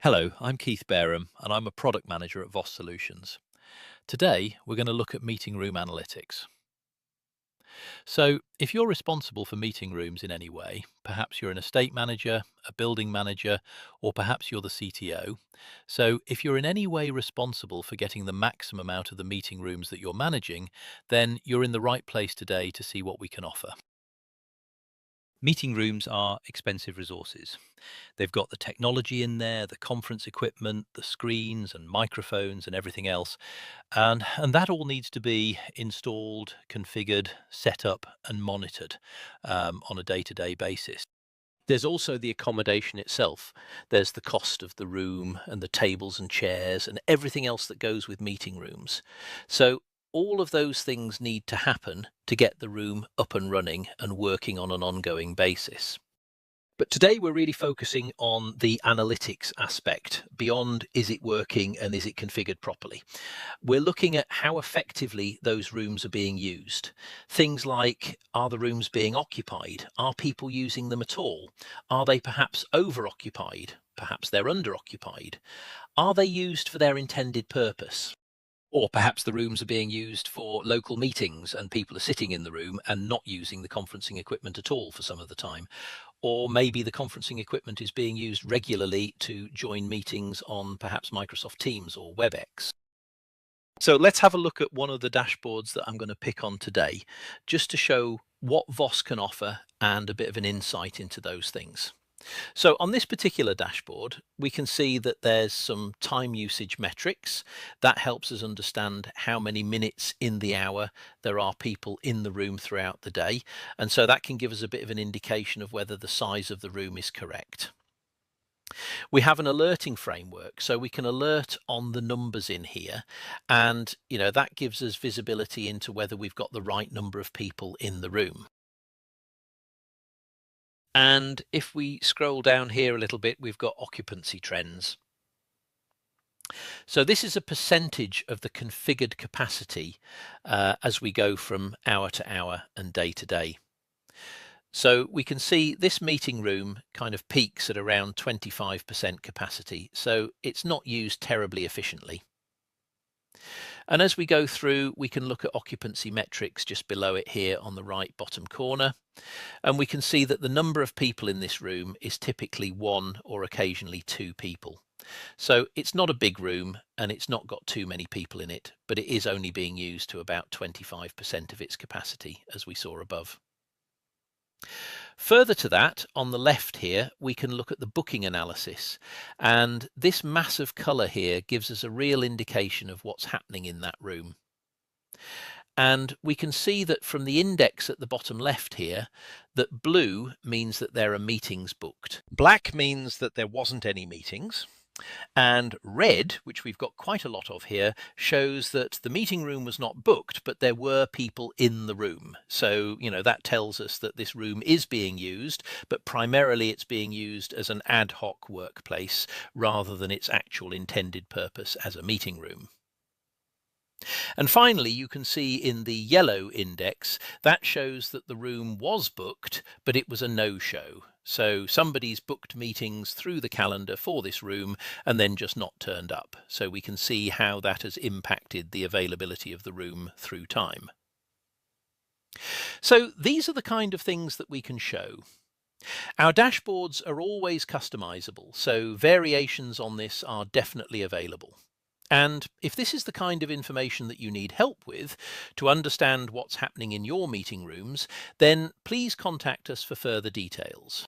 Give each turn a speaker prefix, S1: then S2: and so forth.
S1: Hello, I'm Keith Bareham and I'm a product manager at VOSS Solutions. Today, we're going to look at meeting room analytics. So, if you're responsible for meeting rooms in any way, perhaps you're an estate manager, a building manager, or perhaps you're the CTO. So, if you're in any way responsible for getting the maximum out of the meeting rooms that you're managing, then you're in the right place today to see what we can offer. Meeting rooms are expensive resources. They've got the technology in there, the conference equipment, the screens and microphones and everything else. And that all needs to be installed, configured, set up and monitored on a day-to-day basis. There's also the accommodation itself. There's the cost of the room and the tables and chairs and everything else that goes with meeting rooms. So all of those things need to happen to get the room up and running and working on an ongoing basis. But today we're really focusing on the analytics aspect beyond is it working and is it configured properly. We're looking at how effectively those rooms are being used. Things like, are the rooms being occupied? Are people using them at all? Are they perhaps over-occupied? Perhaps they're under-occupied. Are they used for their intended purpose? Or perhaps the rooms are being used for local meetings and people are sitting in the room and not using the conferencing equipment at all for some of the time. Or maybe the conferencing equipment is being used regularly to join meetings on perhaps Microsoft Teams or WebEx. So let's have a look at one of the dashboards that I'm going to pick on today, just to show what VOSS can offer and a bit of an insight into those things. So on this particular dashboard, we can see that there's some time usage metrics. That helps us understand how many minutes in the hour there are people in the room throughout the day. And so that can give us a bit of an indication of whether the size of the room is correct. We have an alerting framework, so we can alert on the numbers in here. And, that gives us visibility into whether we've got the right number of people in the room. And if we scroll down here a little bit, we've got occupancy trends. So this is a percentage of the configured capacity as we go from hour to hour and day to day. So we can see this meeting room kind of peaks at around 25% capacity. So it's not used terribly efficiently. And as we go through, we can look at occupancy metrics just below it here on the right bottom corner. And we can see that the number of people in this room is typically one or occasionally two people. So it's not a big room and it's not got too many people in it, but it is only being used to about 25% of its capacity, as we saw above. Further to that, on the left here, we can look at the booking analysis. And this massive colour here gives us a real indication of what's happening in that room. And we can see that from the index at the bottom left here, that blue means that there are meetings booked. Black means that there wasn't any meetings. And red, which we've got quite a lot of here, shows that the meeting room was not booked, but there were people in the room. So, that tells us that this room is being used, but primarily it's being used as an ad hoc workplace rather than its actual intended purpose as a meeting room. And finally, you can see in the yellow index, that shows that the room was booked, but it was a no-show. So somebody's booked meetings through the calendar for this room and then just not turned up. So we can see how that has impacted the availability of the room through time. So these are the kind of things that we can show. Our dashboards are always customizable, so variations on this are definitely available. And if this is the kind of information that you need help with to understand what's happening in your meeting rooms, then please contact us for further details.